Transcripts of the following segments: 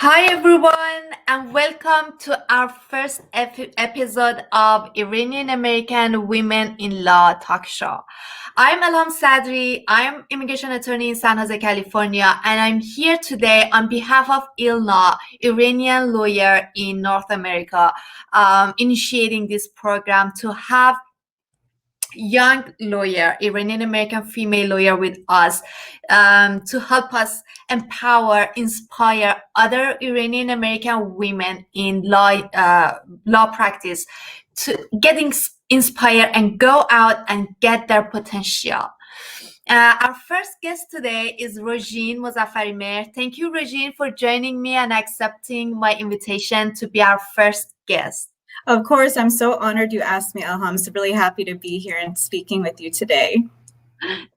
Hi everyone, and welcome to our first episode of Iranian-American Women in Law talk show. I'm Alham Sadri. I'm immigration attorney in San Jose, California, and I'm here today on behalf of ILNA, Iranian lawyer in North America, initiating this program to have young lawyer, Iranian-American female lawyer with us to help us empower, inspire other Iranian-American women in law practice to getting inspired and go out and get their potential. Our first guest today is Roujin Mozaffarimehr. Thank you, Roujin, for joining me and accepting my invitation to be our first guest. Of course, I'm so honored you asked me, Alham. I'm so really happy to be here and speaking with you today.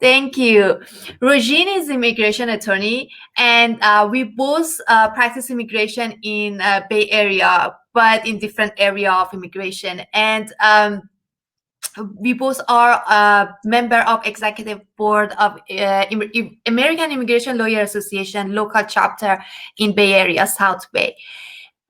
Thank you. Roujin is immigration attorney, and we both practice immigration in Bay Area, but in different area of immigration. And we both are a member of executive board of American Immigration Lawyer Association local chapter in Bay Area, South Bay.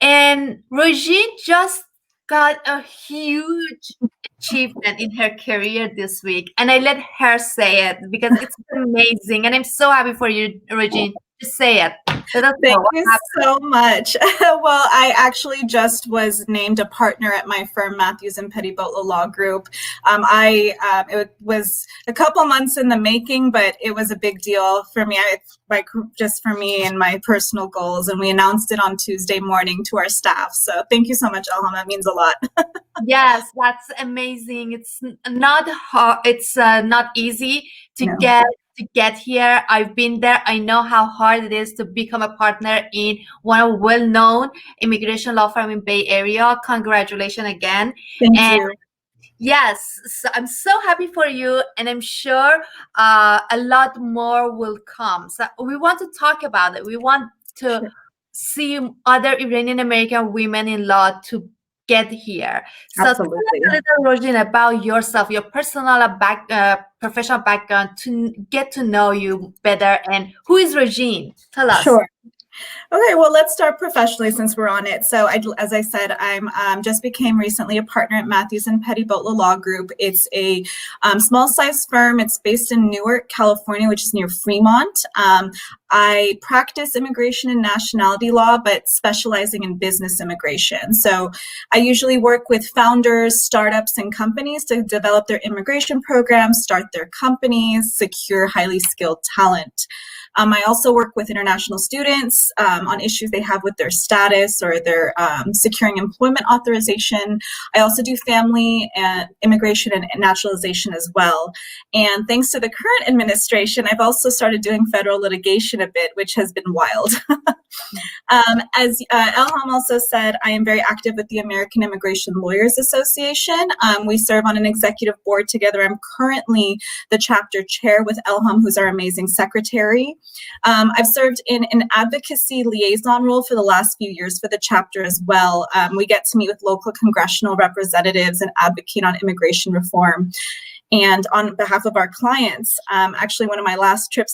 And Roujin just got a huge achievement in her career this week, and I let her say it because it's amazing, and I'm so happy for you, Roujin. Just say it. Thank you so much. Well, I actually just was named a partner at my firm, Matthews and Pettyboat Law Group. It was a couple months in the making, but it was a big deal for me. Just for me and my personal goals, and we announced it on Tuesday morning to our staff. So thank you so much, Alham. That means a lot. Yes, that's amazing. It's not hard. It's not easy to get here. I've been there. I know how hard it is to become a partner in one of well-known immigration law firm in Bay Area. Congratulations again. Thank you. Yes, so I'm so happy for you, and I'm sure a lot more will come. So we want to talk about it. We want to see other Iranian-American women in law to get here. So Absolutely. Tell us a little, Roujin, about yourself, your personal professional background, to get to know you better. And who is Roujin? Tell us. Sure. Okay, well, let's start professionally since we're on it. So as I said, I'm just became recently a partner at Matthews and Pettyboat Law Group. It's a small-sized firm. It's based in Newark, California, which is near Fremont. I practice immigration and nationality law, but specializing in business immigration. So I usually work with founders, startups, and companies to develop their immigration programs, start their companies, secure highly skilled talent. I also work with international students on issues they have with their status or their securing employment authorization. I also do family and immigration and naturalization as well. And thanks to the current administration, I've also started doing federal litigation a bit, which has been wild. As Alham also said, I am very active with the American Immigration Lawyers Association. We serve on an executive board together. I'm currently the chapter chair with Alham, who's our amazing secretary. I've served in an advocacy liaison role for the last few years for the chapter as well. We get to meet with local congressional representatives and advocate on immigration reform. And on behalf of our clients, actually one of my last trip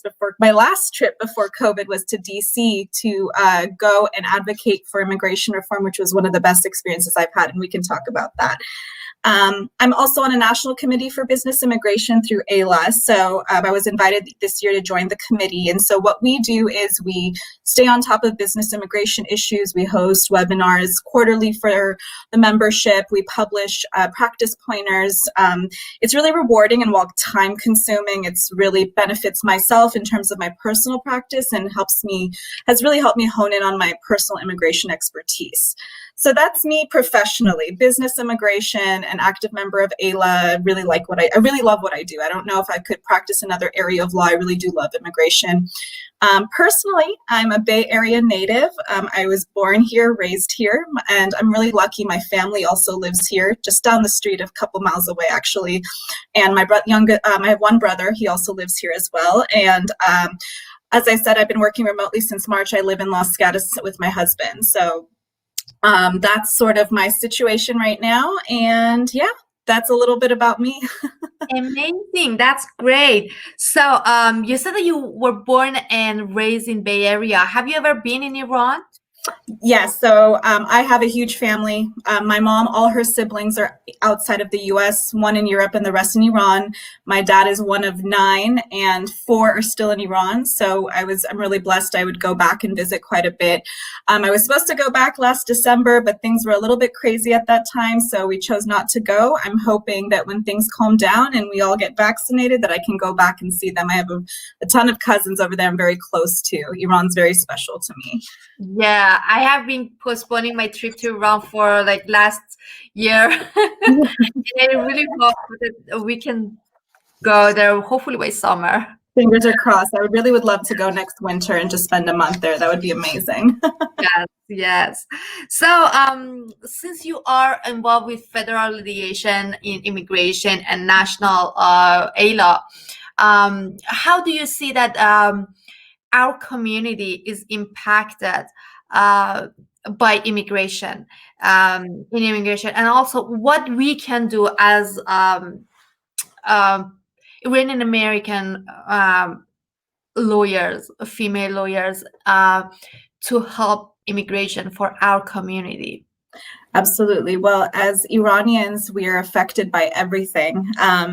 before COVID was to DC to go and advocate for immigration reform, which was one of the best experiences I've had, and we can talk about that. I'm also on a national committee for business immigration through AILA. So I was invited this year to join the committee. And so what we do is we stay on top of business immigration issues. We host webinars quarterly for the membership. We publish practice pointers. It's really rewarding, and while time consuming, it's really benefits myself in terms of my personal practice and has really helped me hone in on my personal immigration expertise. So that's me professionally, business immigration, an active member of AILA. I really love what I do. I don't know if I could practice another area of law. I really do love immigration. Personally, I'm a Bay Area native. I was born here, raised here, and I'm really lucky. My family also lives here, just down the street, a couple miles away, actually. And I have one brother. He also lives here as well. And as I said, I've been working remotely since March. I live in Los Gatos with my husband. So that's sort of my situation right now. And yeah, that's a little bit about me. Amazing. That's great. So you said that you were born and raised in Bay Area. Have you ever been in Iran? Yes, so I have a huge family. My mom, all her siblings are outside of the US, one in Europe and the rest in Iran. My dad is one of 9, and 4 are still in Iran. So I'm really blessed. I would go back and visit quite a bit. I was supposed to go back last December, but things were a little bit crazy at that time, so we chose not to go. I'm hoping that when things calm down and we all get vaccinated, that I can go back and see them. I have a ton of cousins over there I'm very close to. Iran's very special to me. Yeah, I have been postponing my trip to Iran for like last year. And I really hope that we can go there, hopefully by summer. Fingers are crossed. I really would love to go next winter and just spend a month there. That would be amazing. Yes, yes. So, since you are involved with federal litigation in immigration and national A law, how do you see that our community is impacted by immigration, in immigration, and also what we can do as Iranian-American lawyers, female lawyers, to help immigration for our community? Absolutely. Well, as Iranians, we are affected by everything.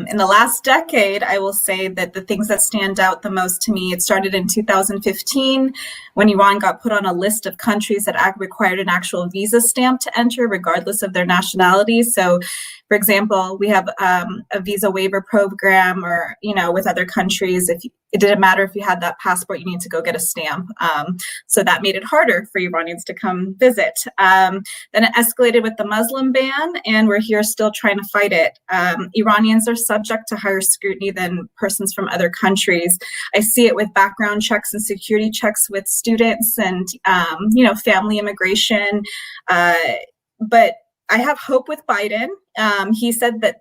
In the last decade, I will say that the things that stand out the most to me, it started in 2015 when Iran got put on a list of countries that required an actual visa stamp to enter, regardless of their nationality. So, for example, we have a visa waiver program, or, with other countries, it didn't matter if you had that passport, you need to go get a stamp. So that made it harder for Iranians to come visit. Then it escalated with the Muslim ban, and we're here still trying to fight it. Iranians are subject to higher scrutiny than persons from other countries. I see it with background checks and security checks with students and, family immigration. But I have hope with Biden. He said that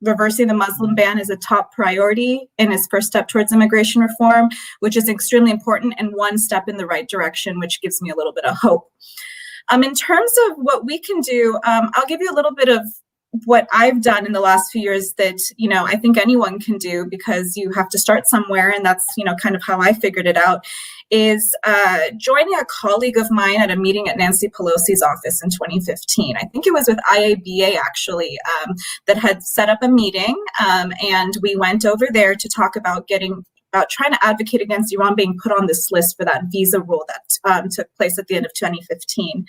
reversing the Muslim ban is a top priority in his first step towards immigration reform, which is extremely important and one step in the right direction, which gives me a little bit of hope. In terms of what we can do, I'll give you a little bit of what I've done in the last few years that, I think anyone can do, because you have to start somewhere. And that's, kind of how I figured it out, is joining a colleague of mine at a meeting at Nancy Pelosi's office in 2015. I think it was with IABA, actually, that had set up a meeting. And we went over there to talk about trying to advocate against Iran being put on this list for that visa rule that took place at the end of 2015.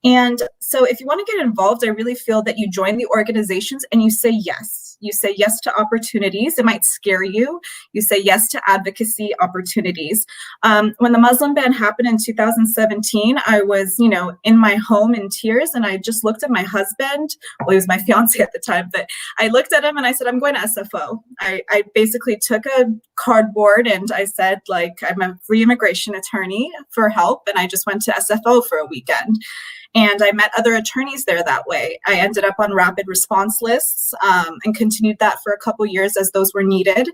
And so if you want to get involved, I really feel that you join the organizations and you say yes. You say yes to opportunities. It might scare you. You say yes to advocacy opportunities. When the Muslim ban happened in 2017, I was, in my home in tears, and I just looked at my husband. Well, he was my fiance at the time, but I looked at him and I said, I'm going to SFO. I basically took a cardboard and I said, I'm a free immigration attorney for help. And I just went to SFO for a weekend. And I met other attorneys there that way. I ended up on rapid response lists and continued that for a couple years as those were needed.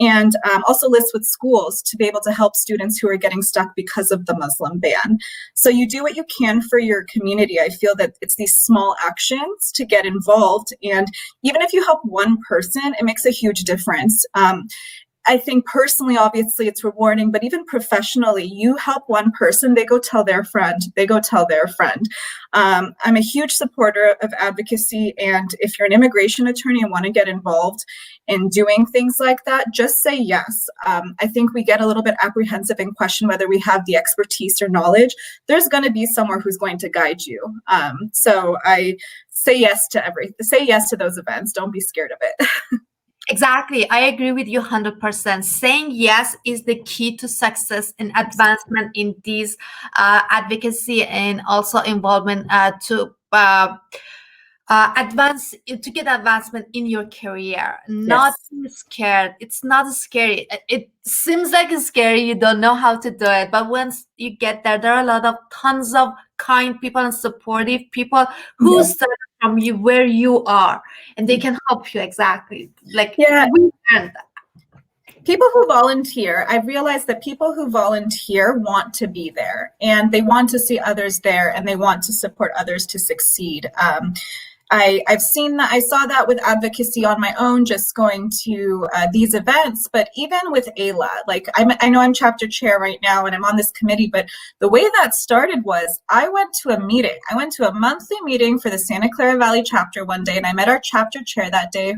And also lists with schools to be able to help students who are getting stuck because of the Muslim ban. So you do what you can for your community. I feel that it's these small actions to get involved. And even if you help one person, it makes a huge difference. I think personally, obviously, it's rewarding, but even professionally, you help one person, they go tell their friend, they go tell their friend. I'm a huge supporter of advocacy, and if you're an immigration attorney and want to get involved in doing things like that, just say yes. I think we get a little bit apprehensive and question whether we have the expertise or knowledge. There's going to be someone who's going to guide you. So I say yes to everything. Say yes to those events. Don't be scared of it. Exactly. I agree with you 100%. Saying yes is the key to success and advancement in these advocacy and also involvement to get advancement in your career. Not be scared. It's not scary. It seems like it's scary. You don't know how to do it, but once you get there, there are a lot of tons of kind people and supportive people who start from you where you are, and they can help you. Exactly. We learned that. People who volunteer, I've realized that people who volunteer want to be there, and they want to see others there, and they want to support others to succeed. I've seen that. I saw that with advocacy on my own, just going to these events. But even with ALA, like I know I'm chapter chair right now and I'm on this committee, but the way that started was I went to a meeting. I went to a monthly meeting for the Santa Clara Valley Chapter one day, and I met our chapter chair that day,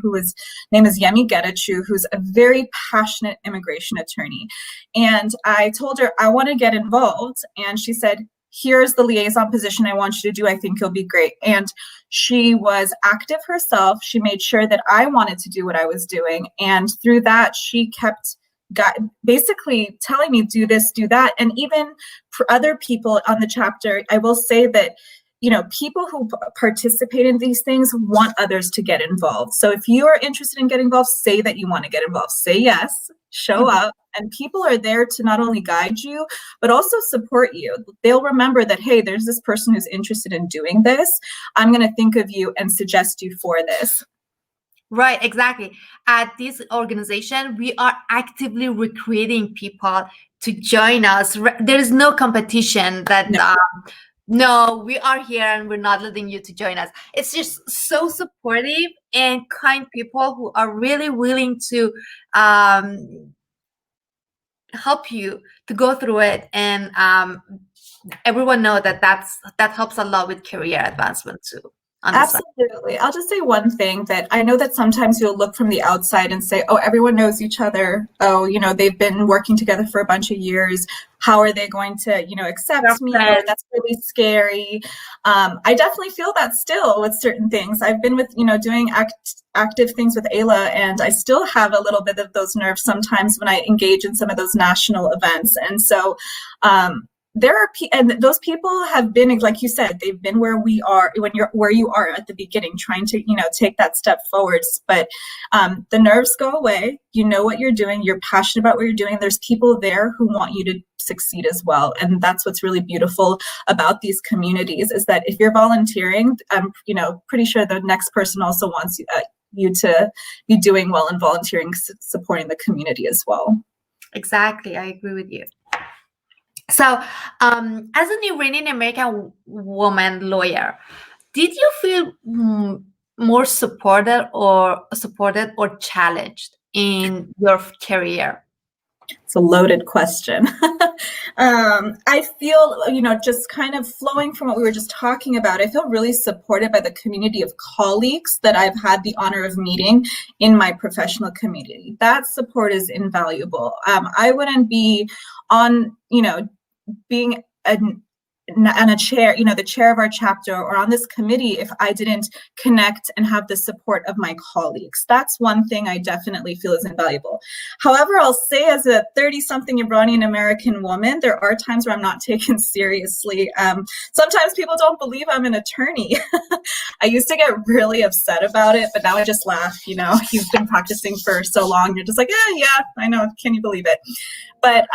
name is Yemi Getachew, who's a very passionate immigration attorney. And I told her I want to get involved, and she said, here's the liaison position I want you to do. I think you'll be great. And she was active herself. She made sure that I wanted to do what I was doing. And through that, she got basically telling me, do this, do that. And even for other people on the chapter, I will say that, you know, people who participate in these things want others to get involved. So if you are interested in getting involved, say that you want to get involved. Say yes, show up, and people are there to not only guide you, but also support you. They'll remember that, hey, there's this person who's interested in doing this. I'm going to think of you and suggest you for this. Right, exactly. At this organization, we are actively recruiting people to join us. There is no competition that... No, we are here and we're not letting you to join us. It's just so supportive and kind people who are really willing to help you to go through it. And everyone know that helps a lot with career advancement too. Absolutely. I'll just say one thing, that I know that sometimes you'll look from the outside and say, oh, everyone knows each other. Oh, you know, they've been working together for a bunch of years. How are they going to, you know, accept me? Oh, that's really scary. I definitely feel that still with certain things. I've been with, you know, doing active things with ALA, and I still have a little bit of those nerves sometimes when I engage in some of those national events. And so, and those people have been, like you said, they've been where we are, where you are at the beginning, trying to, you know, take that step forwards. But the nerves go away. You know what you're doing. You're passionate about what you're doing. There's people there who want you to succeed as well. And that's what's really beautiful about these communities, is that if you're volunteering, I'm, you know, pretty sure the next person also wants you to be doing well and volunteering, supporting the community as well. Exactly. I agree with you. So, as an Iranian-American woman lawyer, did you feel more supported or challenged in your career? It's a loaded question. I feel, you know, just kind of flowing from what we were just talking about, I feel really supported by the community of colleagues that I've had the honor of meeting in my professional community. That support is invaluable. I wouldn't be on, you know, being on a chair, you know, the chair of our chapter or on this committee, if I didn't connect and have the support of my colleagues. That's one thing I definitely feel is invaluable. However, I'll say, as a 30-something Iranian-American woman, there are times where I'm not taken seriously. Sometimes people don't believe I'm an attorney. I used to get really upset about it, but now I just laugh. You know, you've been practicing for so long, you're just like, yeah, I know, can you believe it? But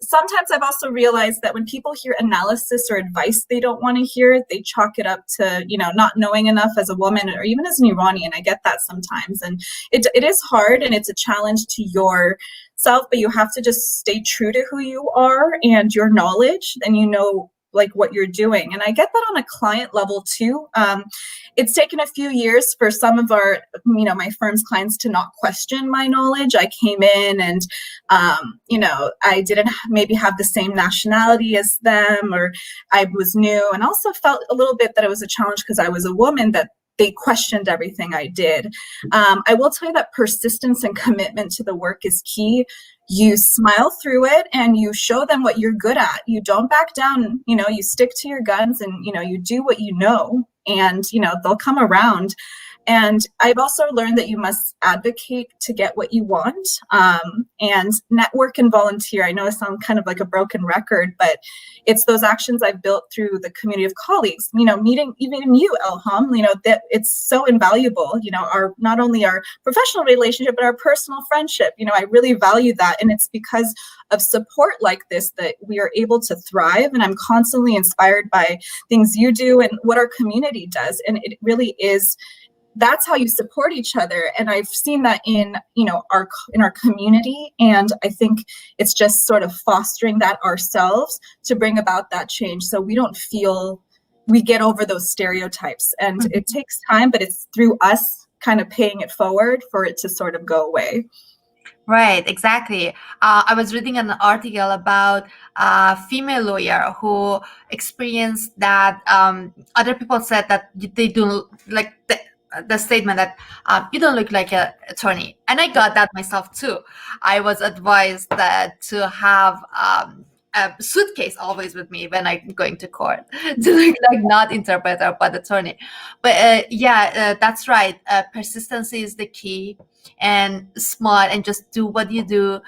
sometimes I've also realized that when people hear analysis or advice they don't want to hear, they chalk it up to, you know, not knowing enough as a woman or even as an Iranian. I get that sometimes. And it is hard, and it's a challenge to yourself, but you have to just stay true to who you are and your knowledge, and you know, like, what you're doing. And I get that on a client level too. It's taken a few years for some of our, you know, my firm's clients to not question my knowledge. I came in and, you know, I didn't maybe have the same nationality as them, or I was new, and also felt a little bit that it was a challenge because I was a woman, that they questioned everything I did. I will tell you that persistence and commitment to the work is key. You smile through it and you show them what you're good at. You don't back down, you know, you stick to your guns, and, you know, you do what you know, and, you know, they'll come around. And I've also learned that you must advocate to get what you want, and network and volunteer. I know I sound kind of like a broken record, but it's those actions I've built through the community of colleagues, you know, meeting even you, Elham, you know, that it's so invaluable, you know, not only our professional relationship, but our personal friendship. You know, I really value that. And it's because of support like this that we are able to thrive. And I'm constantly inspired by things you do and what our community does. And it really is, that's how you support each other. And I've seen that in, you know, in our community. And I think it's just sort of fostering that ourselves to bring about that change, so we don't feel we get over those stereotypes, and it takes time, but it's through us kind of paying it forward for it to sort of go away. Right, exactly. I was reading an article about a female lawyer who experienced that other people said that they do like the statement that you don't look like an attorney, and I got that myself too. I was advised that to have a suitcase always with me when I'm going to court to look like not interpreter but attorney. But that's right. Persistency is the key, and smart, and just do what you do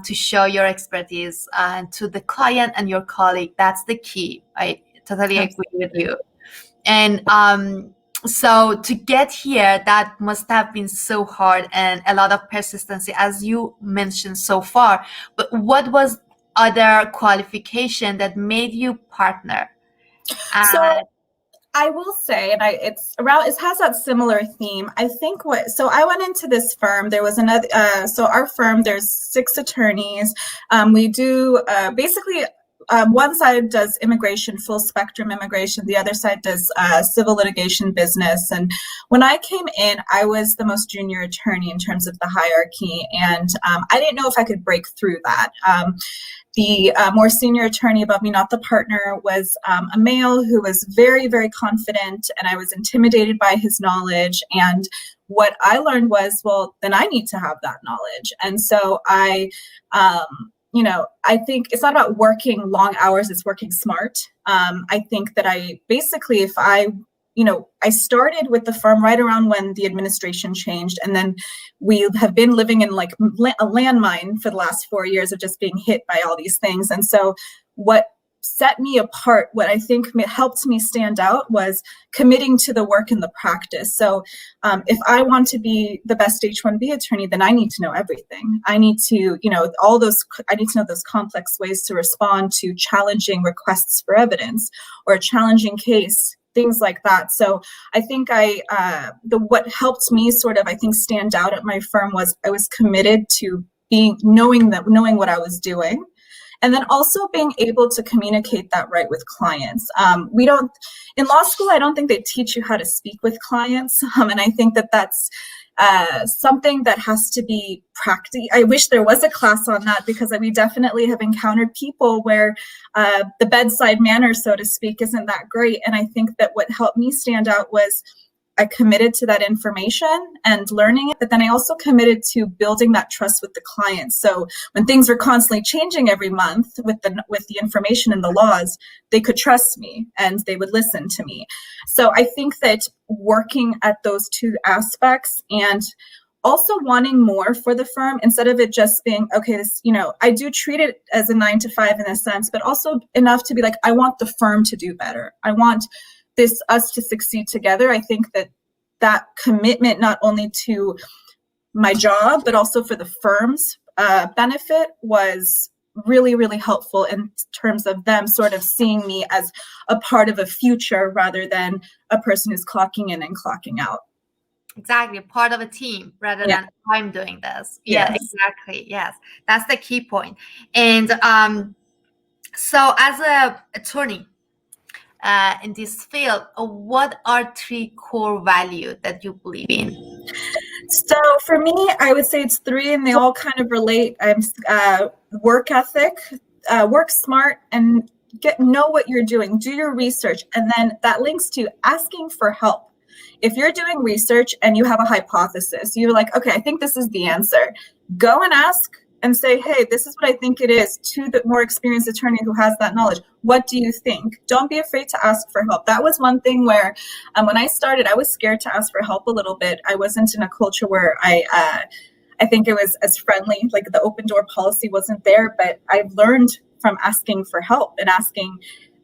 to show your expertise to the client and your colleague. That's the key. I totally agree with you. And so to get here, that must have been so hard and a lot of persistency, as you mentioned so far. But what was other qualification that made you partner? So I will say, and it has that similar theme. I think so I went into this firm, there was another, so our firm, there's 6 attorneys. We do basically, one side does immigration, full spectrum immigration. The other side does civil litigation business. And when I came in, I was the most junior attorney in terms of the hierarchy. And I didn't know if I could break through that. The more senior attorney above me, not the partner, was a male who was very, very confident, and I was intimidated by his knowledge. And what I learned was, well, then I need to have that knowledge. And so I think it's not about working long hours, it's working smart. I think that if I started with the firm right around when the administration changed, and then we have been living in like a landmine for the last 4 years of just being hit by all these things. And so what set me apart, what I think helped me stand out, was committing to the work and the practice. So if I want to be the best H-1B attorney, then I need to know everything. I need to, I need to know those complex ways to respond to challenging requests for evidence or a challenging case, things like that. So I think what helped me sort of, I think, stand out at my firm was I was committed to knowing what I was doing. And then also being able to communicate that right with clients. In law school, I don't think they teach you how to speak with clients. And I think that that's something that has to be practiced. I wish there was a class on that, because we definitely have encountered people where the bedside manner, so to speak, isn't that great. And I think that what helped me stand out was I committed to that information and learning it, but then I also committed to building that trust with the clients. So when things were constantly changing every month with the information and the laws, they could trust me and they would listen to me. So I think that working at those 2 aspects, and also wanting more for the firm, instead of it just being, okay, this, I do treat it as a 9 to 5 in a sense, but also enough to be like, I want the firm to do better. I want us to succeed together. I think that commitment, not only to my job, but also for the firm's benefit, was really, really helpful in terms of them sort of seeing me as a part of a future rather than a person who's clocking in and clocking out. Exactly, part of a team rather than I'm doing this. Yeah, yes. Exactly. Yes, that's the key point. And so as an attorney, in this field, what are 3 core values that you believe in? So for me, I would say it's 3, and they all kind of relate. Work ethic, work smart, and know what you're doing. Do your research, and then that links to asking for help. If you're doing research and you have a hypothesis, you're like, okay, I think this is the answer. Go and ask and say, hey, this is what I think it is, to the more experienced attorney who has that knowledge. What do you think? Don't be afraid to ask for help. That was one thing where when I started, I was scared to ask for help a little bit. I wasn't in a culture where I think it was as friendly, like the open door policy wasn't there, but I've learned from asking for help and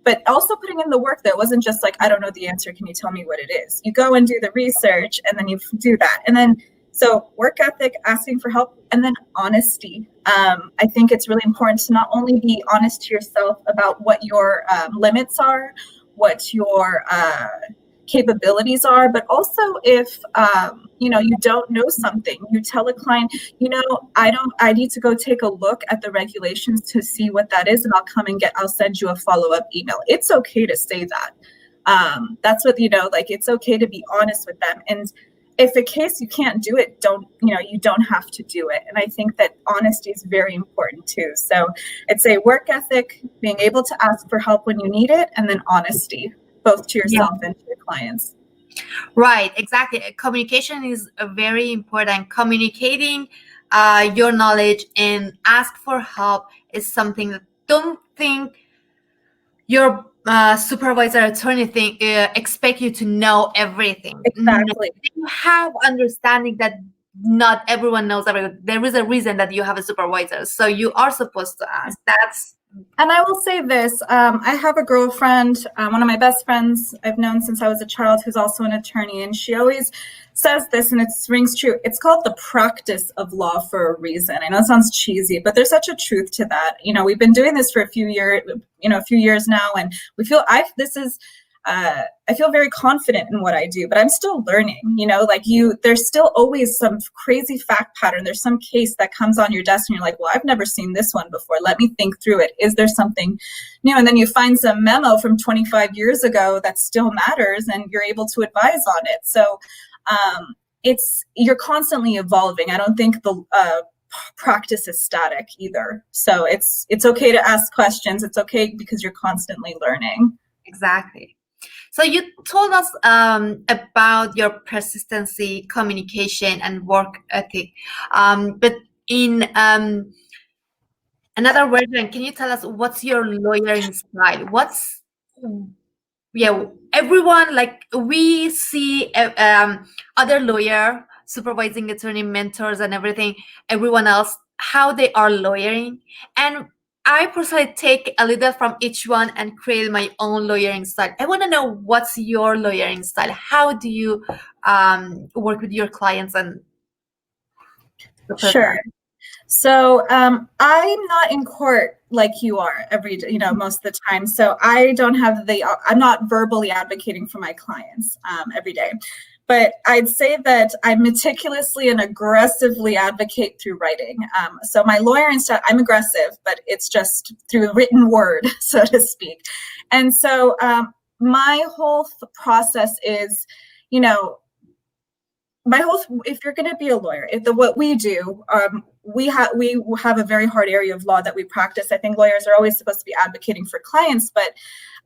but also putting in the work. That wasn't just like, I don't know the answer, can you tell me what it is? You go and do the research, and then you do that. And then so work ethic, asking for help, and then honesty. I think it's really important to not only be honest to yourself about what your limits are, what your capabilities are, but also if you don't know something, you tell a client, I need to go take a look at the regulations to see what that is, and I'll send you a follow-up email. It's okay to say that. That's what, like, it's okay to be honest with them. And if a case you can't do it, you don't have to do it. And I think that honesty is very important too. So I'd say work ethic, being able to ask for help when you need it, and then honesty, both to yourself and to your clients. Right, exactly. Communication is very important. Communicating your knowledge and ask for help is something that don't think your supervisor attorney expect you to know everything. Exactly. You have understanding that not everyone knows everything. There is a reason that you have a supervisor, so you are supposed to ask. And I will say this, I have a girlfriend, one of my best friends I've known since I was a child, who's also an attorney, and she always says this, and it rings true. It's called the practice of law for a reason. I know it sounds cheesy, but there's such a truth to that. We've been doing this for a few years now, and I feel very confident in what I do, but I'm still learning, there's still always some crazy fact pattern. There's some case that comes on your desk and you're like, well, I've never seen this one before. Let me think through it. Is there something new? And then you find some memo from 25 years ago that still matters and you're able to advise on it. So you're constantly evolving. I don't think the practice is static either. So it's okay to ask questions. It's okay because you're constantly learning. Exactly. So you told us about your persistency, communication, and work ethic. But in another version, can you tell us what's your lawyering style? Everyone, like, we see other lawyer, supervising attorney, mentors, and everything, everyone else, how they are lawyering. And I personally take a little from each one and create my own lawyering style. I want to know, what's your lawyering style? How do you work with your clients? And Sure. So I'm not in court like you are every day, most of the time. So I'm not verbally advocating for my clients every day. But I'd say that I meticulously and aggressively advocate through writing. So my lawyering style, I'm aggressive, but it's just through written word, so to speak. And so my whole process is, if you're going to be a lawyer, what we do, we have a very hard area of law that we practice. I think lawyers are always supposed to be advocating for clients, but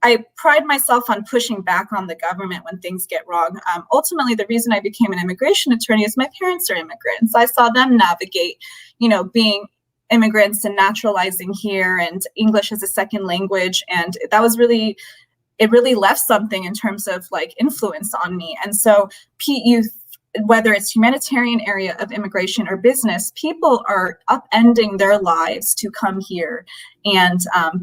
I pride myself on pushing back on the government when things get wrong. Ultimately, the reason I became an immigration attorney is my parents are immigrants. I saw them navigate, being immigrants and naturalizing here, and English as a second language. And that was it really left something in terms of influence on me. And so whether it's humanitarian area of immigration or business, people are upending their lives to come here and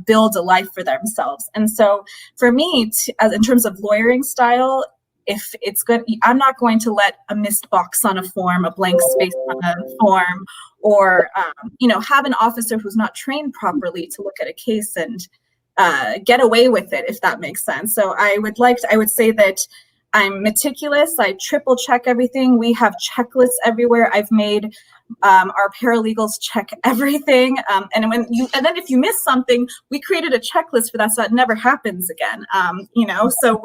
build a life for themselves. And so for me, in terms of lawyering style, if it's good, I'm not going to let a missed box on a form, a blank space on a form, or have an officer who's not trained properly to look at a case and get away with it, if that makes sense. So I would say that I'm meticulous. I triple check everything. We have checklists everywhere. I've made our paralegals check everything. And then if you miss something, we created a checklist for that so that never happens again. So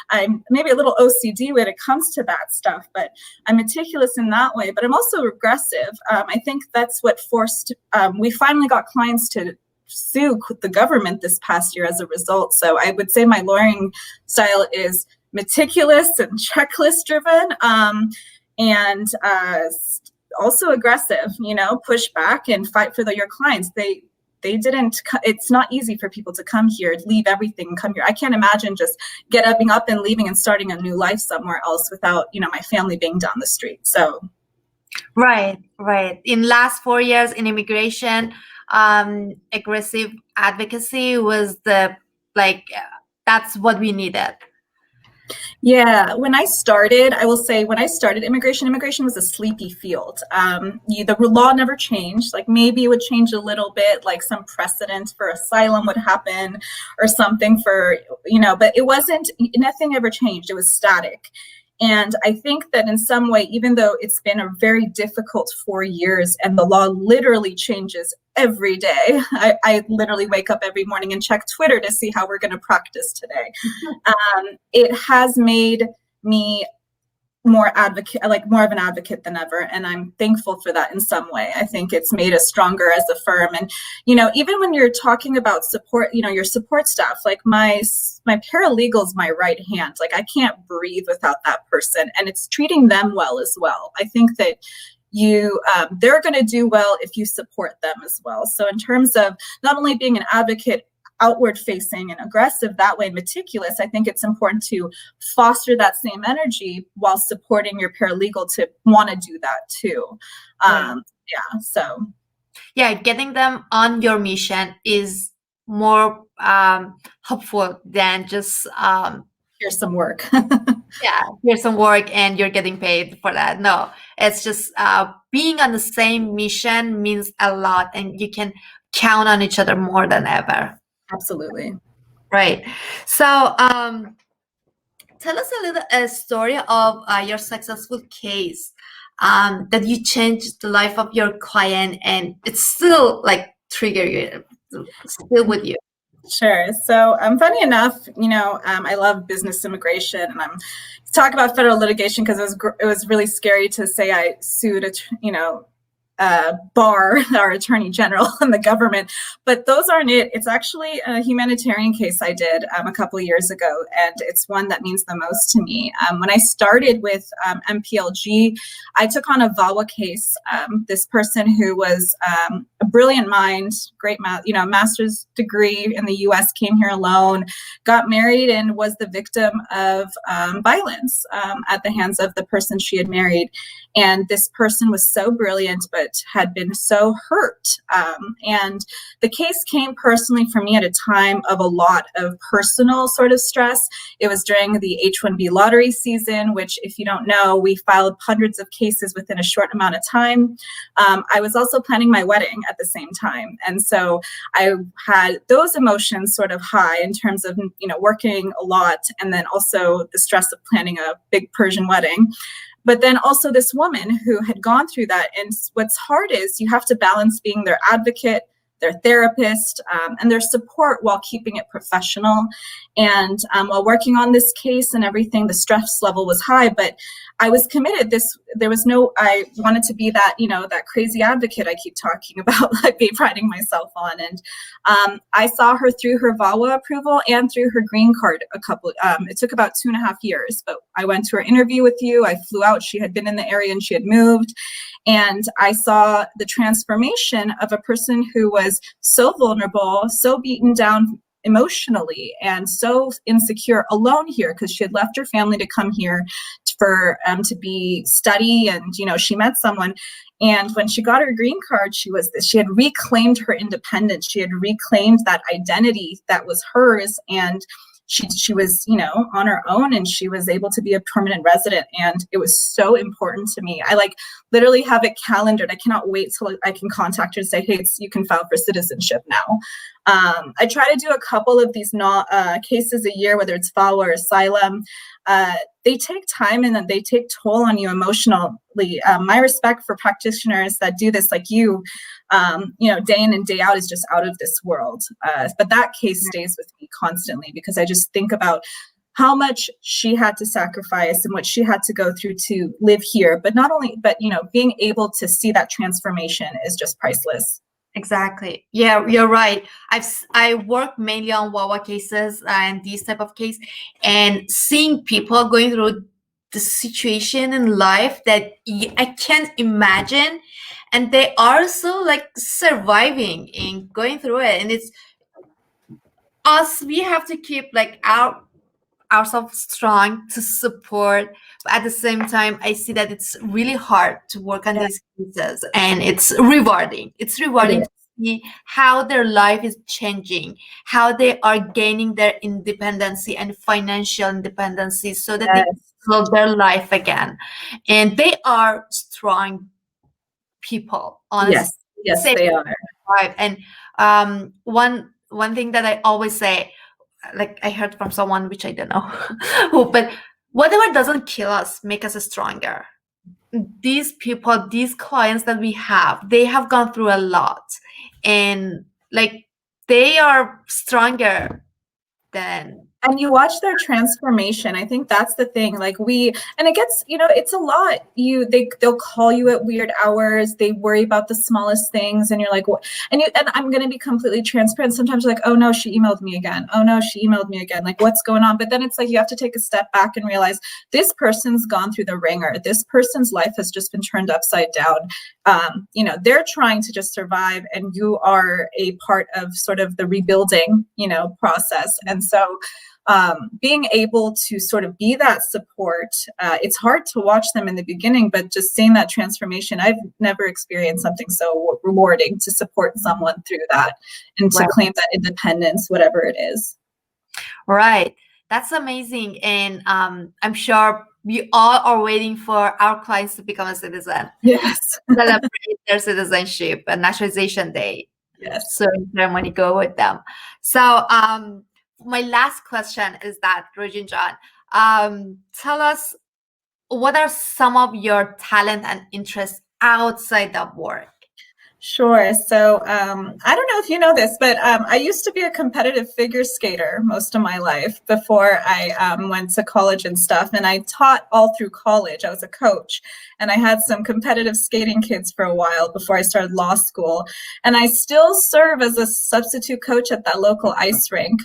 I'm maybe a little OCD when it comes to that stuff, but I'm meticulous in that way. But I'm also aggressive. I think that's what forced. We finally got clients to sue the government this past year as a result. So I would say my lawyering style is meticulous and checklist driven, and also aggressive, push back and fight for your clients. It's not easy for people to come here, leave everything and come here. I can't imagine just getting up and leaving and starting a new life somewhere else without, my family being down the street. So. Right. In last 4 years in immigration, aggressive advocacy was that's what we needed. Yeah, when I started immigration was a sleepy field. The law never changed. Maybe it would change a little bit, some precedent for asylum would happen or something but nothing ever changed. It was static. And I think that in some way, even though it's been a very difficult 4 years and the law literally changes every day. I literally wake up every morning and check Twitter to see how we're going to practice today. It has made me more of an advocate than ever, and I'm thankful for that in some way. I think it's made us stronger as a firm. And even when you're talking about support, your support staff, like my paralegal's my right hand. Like, I can't breathe without that person, and it's treating them well as well. I think that they're going to do well if you support them as well. So in terms of not only being an advocate, outward facing and aggressive that way, meticulous, I think it's important to foster that same energy while supporting your paralegal to want to do that too. Getting them on your mission is more helpful than just here's some work. Here's some work and you're getting paid for that. No, it's just being on the same mission means a lot, and you can count on each other more than ever. Absolutely. Right. So tell us a story of your successful case that you changed the life of your client, and it's still like trigger you, still with you. Sure. So funny enough, I love business immigration, and I'm talk about federal litigation because it was really scary to say I sued Barr, our attorney general, and the government, but those aren't it. It's actually a humanitarian case I did a couple of years ago, and it's one that means the most to me. When I started with MPLG, I took on a VAWA case. This person who was a brilliant mind, great master's degree in the U.S., came here alone, got married, and was the victim of violence at the hands of the person she had married. And this person was so brilliant, but had been so hurt. And the case came personally for me at a time of a lot of personal sort of stress. It was during the H-1B lottery season, which, if you don't know, we filed hundreds of cases within a short amount of time. I was also planning my wedding at the same time. And so I had those emotions sort of high in terms of, working a lot, and then also the stress of planning a big Persian wedding. But then also this woman who had gone through that. And what's hard is you have to balance being their advocate, their therapist, and their support while keeping it professional. And while working on this case and everything, the stress level was high, but I was committed. I wanted to be that, that crazy advocate I keep talking about, like priding myself on. And I saw her through her VAWA approval and through her green card it took about 2.5 years, but I went to her interview with you. I flew out. She had been in the area and she had moved. And I saw the transformation of a person who was so vulnerable, so beaten down emotionally, and so insecure, alone here, because she had left her family to come here to study, and she met someone. And when she got her green card, she had reclaimed her independence. She had reclaimed that identity that was hers, and she was, on her own, and she was able to be a permanent resident. And it was so important to me. I literally have it calendared. I cannot wait till I can contact her and say, hey, you can file for citizenship now. I try to do a couple of these cases a year, whether it's VAWA or asylum. They take time, and then they take toll on you emotionally. My respect for practitioners that do this, like you, day in and day out, is just out of this world. But that case stays with me constantly, because I just think about how much she had to sacrifice and what she had to go through to live here. But being able to see that transformation is just priceless. Exactly. Yeah, you're right. I work mainly on VAWA cases and these type of case, and seeing people going through the situation in life that I can't imagine, and they are so surviving and going through it, and it's us. We have to keep ourselves strong to support. But at the same time, I see that it's really hard to work on these cases, and it's rewarding. It's rewarding to see how their life is changing, how they are gaining their independency and financial independency, so that they can build their life again. And they are strong people, honestly. Yes, they are. And one thing that I always say, I heard from someone, which I don't know who, but whatever doesn't kill us make us stronger. These people, these clients that we have, they have gone through a lot, and like they are stronger than. And you watch their transformation. I think that's the thing. Like and it gets, it's a lot. They'll call you at weird hours. They worry about the smallest things, and you're like, what? And I'm going to be completely transparent. Sometimes you're like, oh no, she emailed me again. Oh no, she emailed me again. Like, what's going on? But then it's like you have to take a step back and realize this person's gone through the ringer. This person's life has just been turned upside down. They're trying to just survive, and you are a part of sort of the rebuilding, process. And so being able to sort of be that support, it's hard to watch them in the beginning, but just seeing that transformation, I've never experienced something so rewarding to support someone through that and to claim that independence, whatever it is. Right. That's amazing. And I'm sure we all are waiting for our clients to become a citizen. Yes. Celebrate their citizenship and naturalization day. Yes. So ceremony go with them. So my last question is that, Roujin John, tell us, what are some of your talent and interests outside of work? Sure. So I don't know if you know this, but I used to be a competitive figure skater most of my life before I went to college and stuff. And I taught all through college. I was a coach, and I had some competitive skating kids for a while before I started law school. And I still serve as a substitute coach at that local ice rink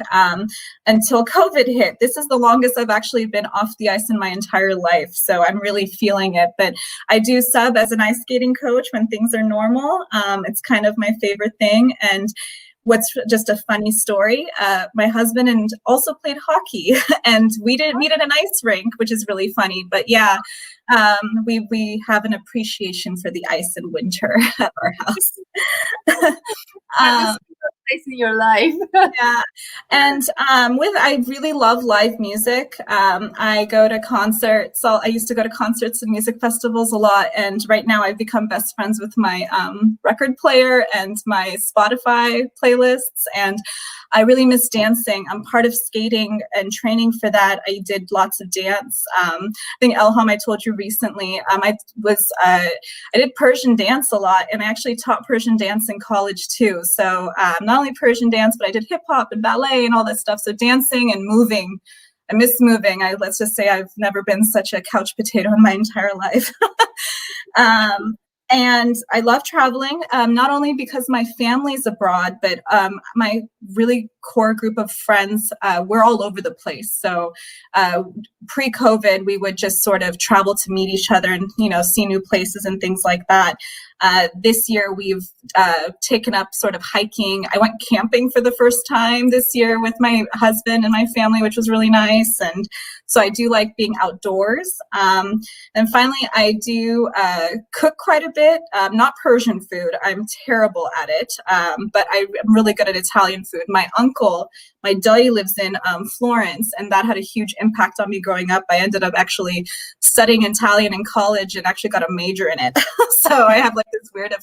until COVID hit. This is the longest I've actually been off the ice in my entire life. So I'm really feeling it. But I do sub as an ice skating coach when things are normal. It's kind of my favorite thing. And what's just a funny story, my husband and also played hockey, and we didn't meet at an ice rink, which is really funny. But yeah, we have an appreciation for the ice in winter at our house. Place in your life. Yeah. And I really love live music. I go to concerts. I used to go to concerts and music festivals a lot. And right now I've become best friends with my record player and my Spotify playlists. And I really miss dancing. I'm part of skating and training for that. I did lots of dance. I think, Elham, I told you recently, I did Persian dance a lot, and I actually taught Persian dance in college too. So not only Persian dance, but I did hip hop and ballet and all that stuff. So dancing and moving. I miss moving. Let's just say I've never been such a couch potato in my entire life. And I love traveling, not only because my family's abroad, but my really core group of friends, we're all over the place. So pre-COVID, we would just sort of travel to meet each other and, see new places and things like that. This year, we've taken up sort of hiking. I went camping for the first time this year with my husband and my family, which was really nice. And so I do like being outdoors. And finally, I do cook quite a bit, not Persian food. I'm terrible at it, but I'm really good at Italian food. My uncle, my dai, lives in Florence, and that had a huge impact on me growing up. I ended up actually studying Italian in college and actually got a major in it. So I have like this weird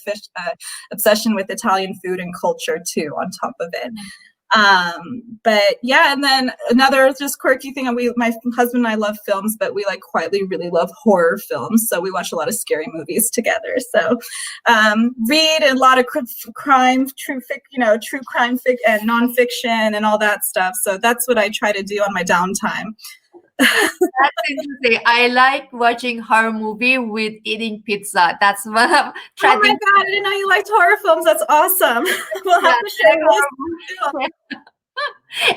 obsession with Italian food and culture too on top of it. But yeah, and then another just quirky thing, my husband and I love films, but we like quietly really love horror films. So we watch a lot of scary movies together. So read a lot of crime, true crime and nonfiction and all that stuff. So that's what I try to do on my downtime. That's interesting. I like watching horror movie with eating pizza. That's what I'm trying. Oh my God, I didn't know you liked horror films. That's awesome. We'll have to share this.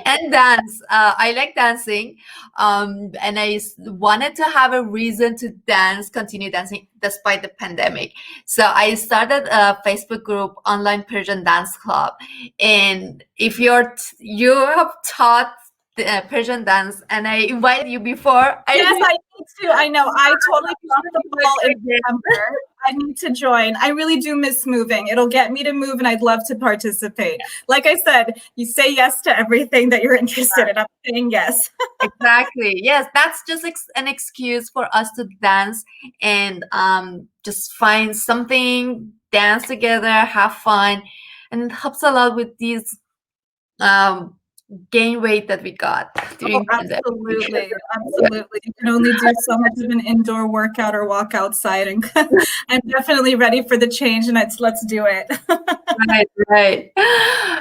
And dance. I like dancing. And I wanted to have a reason to continue dancing despite the pandemic. So I started a Facebook group, Online Persian Dance Club. And if you have taught Persian dance, and I invited you before. Yes, I need to. I know. I totally dropped the ball in December. I need to join. I really do miss moving. It'll get me to move, and I'd love to participate. Like I said, you say yes to everything that you're interested in. I'm saying yes. Exactly. Yes, that's just an excuse for us to dance and just find something, dance together, have fun, and it helps a lot with these gain weight that we got during pandemic. Absolutely. You can only do so much of an indoor workout or walk outside, and I'm definitely ready for the change, and let's do it. Right.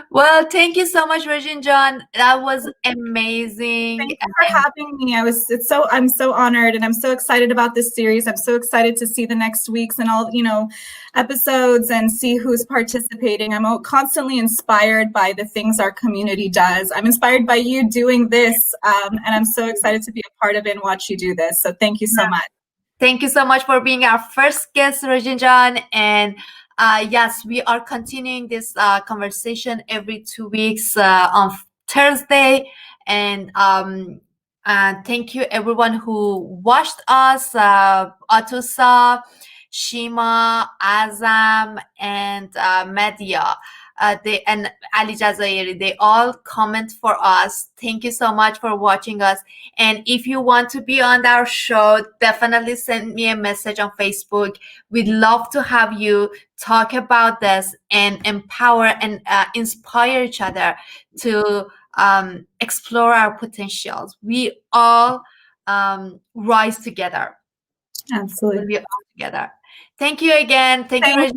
Well, thank you so much, Roujin John. That was amazing. Thank you for having me. I'm so honored, and I'm so excited about this series. I'm so excited to see the next weeks and all, episodes and see who's participating. I'm constantly inspired by the things our community does. I'm inspired by you doing this, and I'm so excited to be a part of it and watch you do this. So thank you so much. Thank you so much for being our first guest, Roujin John. And yes, we are continuing this conversation every 2 weeks on Thursday. And thank you everyone who watched us, Atusa, Shima, Azam, and Media. And Ali Jazairi, they all comment for us. Thank you so much for watching us. And if you want to be on our show, definitely send me a message on Facebook. We'd love to have you talk about this and empower and inspire each other to explore our potentials. We all rise together. Absolutely. We all together. Thank you again. Thank you, Thank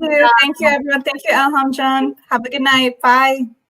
you, everyone. Thank you, Elham John. Have a good night. Bye.